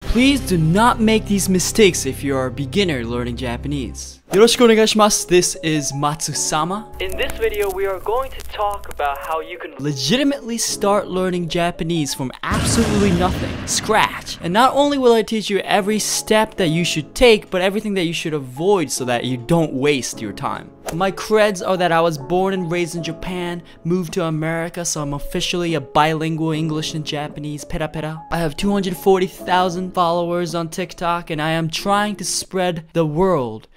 Please do not make these mistakes if you are a beginner learning Japanese. Yoroshiku onegaishimasu. This is Matsu-sama. In this video, we are going to talk about how you can legitimately start learning Japanese from absolutely nothing, scratch. And not only will I teach you every step that you should take, but everything that you should avoid so that you don't waste your time. My creds are that I was born and raised in Japan, moved to America, so I'm officially a bilingual English and Japanese pera. I have 240,000 followers on TikTok, and I am trying to spread the world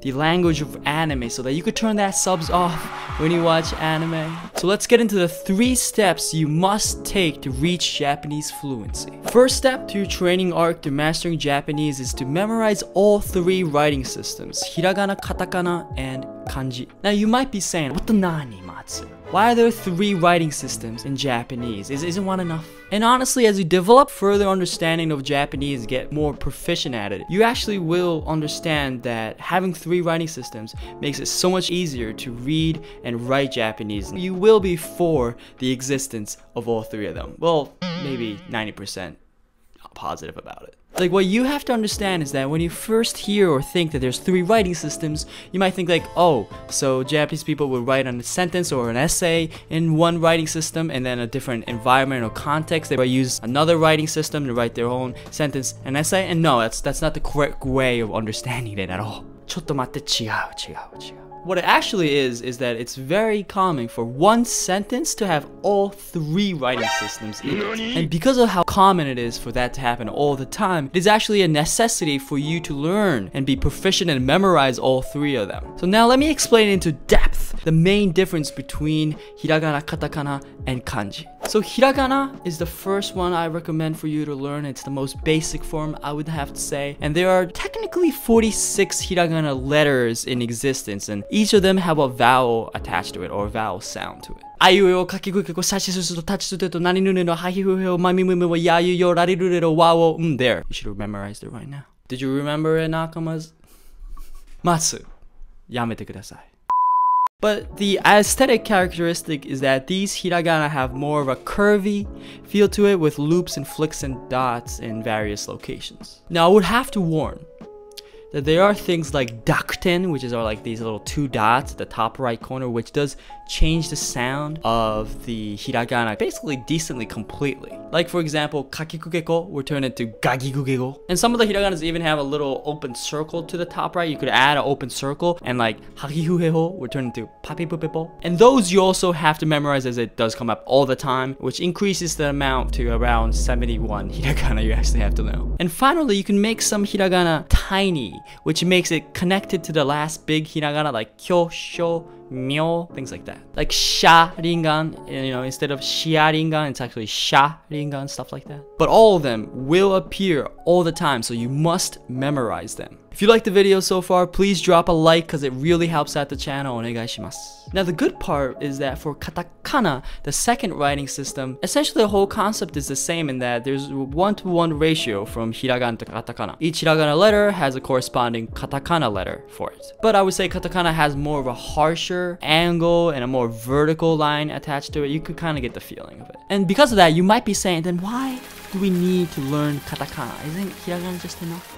the language of anime so that you could turn that subs off when you watch anime. So let's get into the 3 steps you must take to reach Japanese fluency. First step to your training arc to mastering Japanese is to memorize all 3 writing systems: Hiragana, Katakana, and Kanji. Now you might be saying, what the nani, Matsu? Why are there 3 writing systems in Japanese? Isn't one enough? And honestly, as you develop further understanding of Japanese, get more proficient at it, you actually will understand that having 3 writing systems makes it so much easier to read and write Japanese. You will be for the existence of all 3 of them. Well, maybe 90% positive about it. Like, what you have to understand is that when you first hear or think that there's 3 writing systems, you might think like, oh, so Japanese people would write on a sentence or an essay in one writing system, and then a different environment or context they might use another writing system to write their own sentence and essay. And no, that's not the correct way of understanding it at all. ちょっと待って、違う。What it actually is that it's very common for one sentence to have all 3 writing systems in it. And because of how common it is for that to happen all the time, it is actually a necessity for you to learn and be proficient and memorize all 3 of them. So now let me explain into depth the main difference between Hiragana, Katakana, and Kanji. So Hiragana is the first one I recommend for you to learn. It's the most basic form, I would have to say. And there are technically 46 Hiragana letters in existence, and each of them have a vowel attached to it, or a vowel sound to it. Aiuyo, kakikuke, sashisu, tachisuteto, naninune, hahihuheo, mamimimo, yayuyo, rarirurero, wawo. There. You should have memorized it right now. Did you remember it, Nakamas? Matsu, yamete kudasai. But the aesthetic characteristic is that these hiragana have more of a curvy feel to it, with loops and flicks and dots in various locations. Now, I would have to warn that there are things like dakuten, which are like these little 2 dots at the top right corner, which does change the sound of the hiragana basically decently completely. Like, for example, kakikugeko will turn into gagikugeko. And some of the hiraganas even have a little open circle to the top right. You could add an open circle, and like hakihuheho will turn into papipupepo. And those you also have to memorize, as it does come up all the time, which increases the amount to around 71 hiragana you actually have to know. And finally, you can make some hiragana tiny, which makes it connected to the last big hiragana, like kyo, sho, myo, things like that. Like sha-ringan, instead of shia-ringan, it's actually sha-ringan, stuff like that. But all of them will appear all the time, so you must memorize them. If you liked the video so far, please drop a like, because it really helps out the channel. Onegaishimasu. Now, the good part is that for katakana, the second writing system, essentially the whole concept is the same in that there's 1-to-1 ratio from hiragana to katakana. Each hiragana letter has a corresponding katakana letter for it. But I would say katakana has more of a harsher angle and a more vertical line attached to it. You could kind of get the feeling of it. And because of that, you might be saying, then why do we need to learn katakana? Isn't hiragana just enough?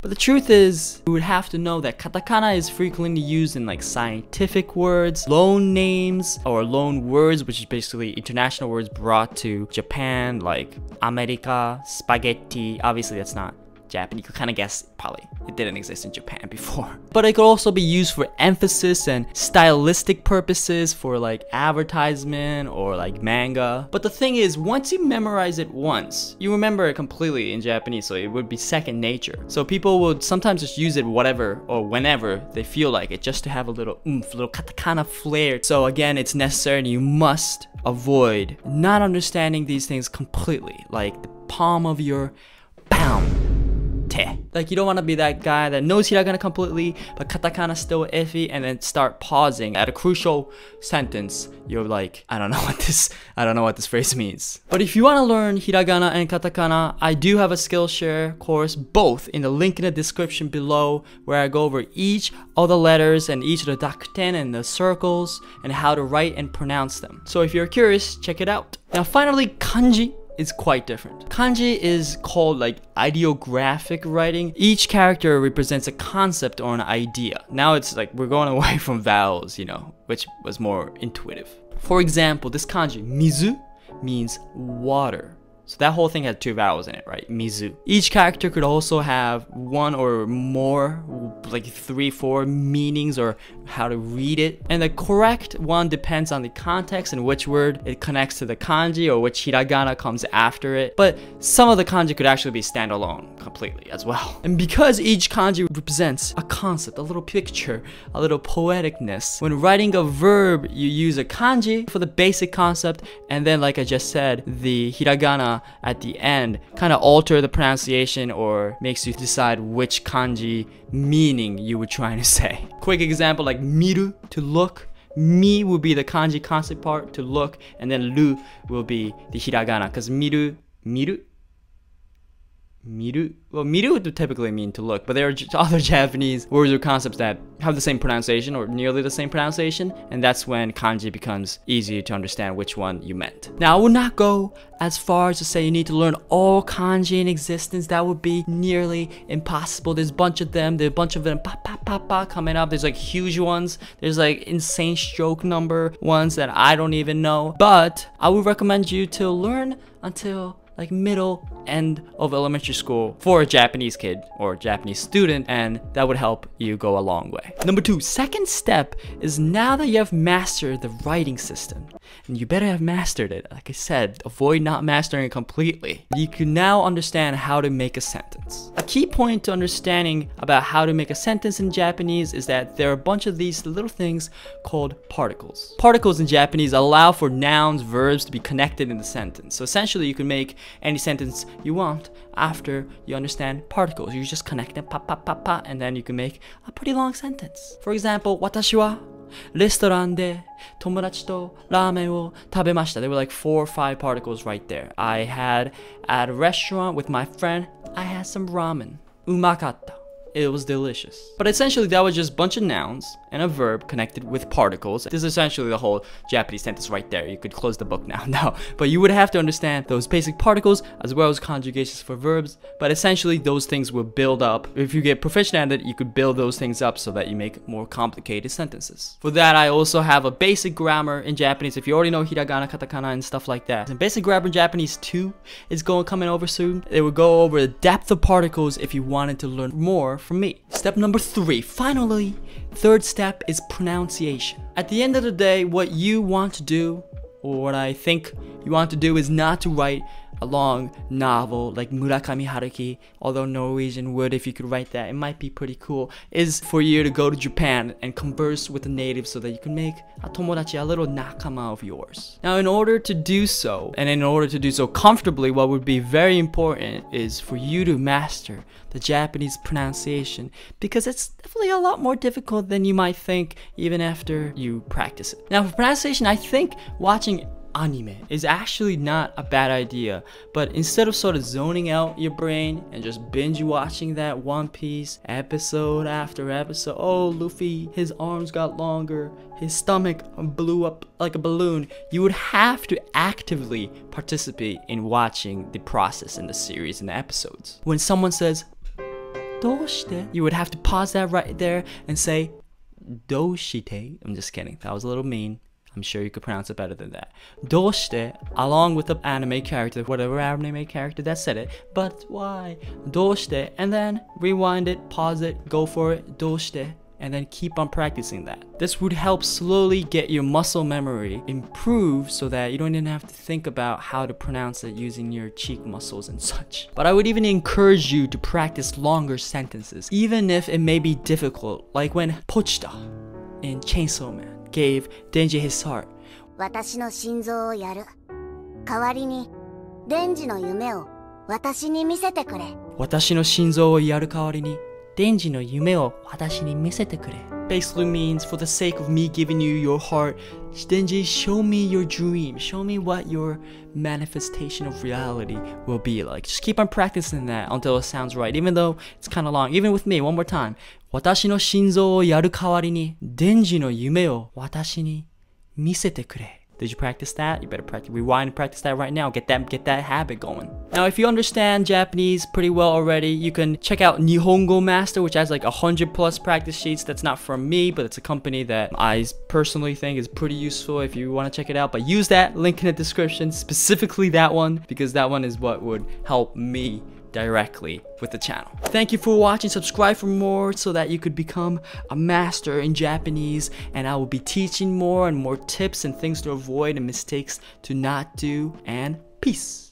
But the truth is, you would have to know that katakana is frequently used in like scientific words, loan names, or loan words, which is basically international words brought to Japan, like America, spaghetti. Obviously, that's not Japanese. You could kind of guess probably it didn't exist in Japan before. But it could also be used for emphasis and stylistic purposes, for like advertisement or like manga. But the thing is, once you memorize it once, you remember it completely in Japanese, so it would be second nature. So people would sometimes just use it whatever or whenever they feel like it, just to have a little oomph, little katakana flair. So again, it's necessary, and you must avoid not understanding these things completely, like the palm of your palm. te. Like, you don't want to be that guy that knows hiragana completely, but katakana still iffy, and then start pausing at a crucial sentence. You're like, I don't know what this phrase means. But if you want to learn hiragana and katakana, I do have a Skillshare course, both in the link in the description below, where I go over each of the letters and each of the dakuten and the circles and how to write and pronounce them. So if you're curious, check it out. Now finally, kanji is quite different. Kanji is called like ideographic writing. Each character represents a concept or an idea. Now it's like we're going away from vowels, you know, which was more intuitive. For example, this kanji, mizu, means water. So that whole thing had 2 vowels in it, right? Mizu. Each character could also have 1 or more, like 3, 4 meanings or how to read it. And the correct one depends on the context and which word it connects to the kanji or which hiragana comes after it. But some of the kanji could actually be standalone completely as well. And because each kanji represents a concept, a little picture, a little poeticness, when writing a verb, you use a kanji for the basic concept, and then like I just said, the hiragana at the end kind of alter the pronunciation or makes you decide which kanji meaning you were trying to say. Quick example, like miru, to look. Mi will be the kanji concept part, to look, and then ru will be the hiragana, because miru, well, miru would typically mean to look, but there are other Japanese words or concepts that have the same pronunciation or nearly the same pronunciation, and that's when kanji becomes easier to understand which one you meant. Now, I would not go as far as to say you need to learn all kanji in existence. That would be nearly impossible. There's a bunch of them. There's a bunch of them coming up. There's like huge ones. There's like insane stroke number ones that I don't even know. But I would recommend you to learn until like middle end of elementary school for a Japanese kid or Japanese student, and that would help you go a long way. Number 2, second step is now that you have mastered the writing system, and you better have mastered it. Like I said, avoid not mastering it completely. You can now understand how to make a sentence. A key point to understanding about how to make a sentence in Japanese is that there are a bunch of these little things called particles. Particles in Japanese allow for nouns, verbs to be connected in the sentence. So essentially you can make any sentence you want after you understand particles. You just connect them, and then you can make a pretty long sentence. For example, watashi wa restaurant de tomodachi to ramen wo tabemashita. There were like 4 or 5 particles right there. I had at a restaurant with my friend, I had some ramen. Umakatta. It was delicious. But essentially that was just a bunch of nouns and a verb connected with particles. This is essentially the whole Japanese sentence right there. You could close the book now. No, but you would have to understand those basic particles as well as conjugations for verbs. But essentially those things will build up. If you get proficient at it, you could build those things up so that you make more complicated sentences. For that, I also have a basic grammar in Japanese. If you already know hiragana, katakana, and stuff like that. And basic grammar in Japanese too is coming over soon. It will go over the depth of particles if you wanted to learn more from me. Step number 3, finally, third step is pronunciation. At the end of the day, what you want to do, or what I think you want to do, is not to write a long novel like Murakami Haruki, although Norwegian would, if you could write that, it might be pretty cool, is for you to go to Japan and converse with the natives so that you can make a tomodachi, a little nakama of yours. Now, in order to do so, and in order to do so comfortably, what would be very important is for you to master the Japanese pronunciation, because it's definitely a lot more difficult than you might think even after you practice it. Now, for pronunciation, I think watching anime is actually not a bad idea, but instead of sort of zoning out your brain and just binge watching that One Piece episode after episode, oh, Luffy, his arms got longer, his stomach blew up like a balloon, you would have to actively participate in watching the process in the series and the episodes. When someone says "doshite," you would have to pause that right there and say "doshite." I'm just kidding, that was a little mean. I'm sure you could pronounce it better than that. Doshite, along with the anime character, whatever anime character that said it, but why? Doshite, and then rewind it, pause it, go for it, doshite, and then keep on practicing that. This would help slowly get your muscle memory improved so that you don't even have to think about how to pronounce it using your cheek muscles and such. But I would even encourage you to practice longer sentences, even if it may be difficult, like when Pochita in Chainsaw Man gave Denji his heart. 私の心臓をやる。代わりに、デンジの夢を私に見せてくれ。私の心臓をやる代わりにデンジの夢を私に見せてくれ basically means for the sake of me giving you your heart, Denji, show me your dream. Show me what your manifestation of reality will be like. Just keep on practicing that until it sounds right, even though it's kind of long. Even with me, one more time. 私の心臓をやる代わりにデンジの夢を私に見せてくれ Did you practice that? You better practice. Rewind and practice that right now. Get that habit going. Now, if you understand Japanese pretty well already, you can check out Nihongo Master, which has like 100+ practice sheets. That's not from me, but it's a company that I personally think is pretty useful if you want to check it out. But use that link in the description, specifically that one, because that one is what would help me directly with the channel. Thank you for watching. Subscribe for more so that you could become a master in Japanese, and I will be teaching more and more tips and things to avoid and mistakes to not do, and peace.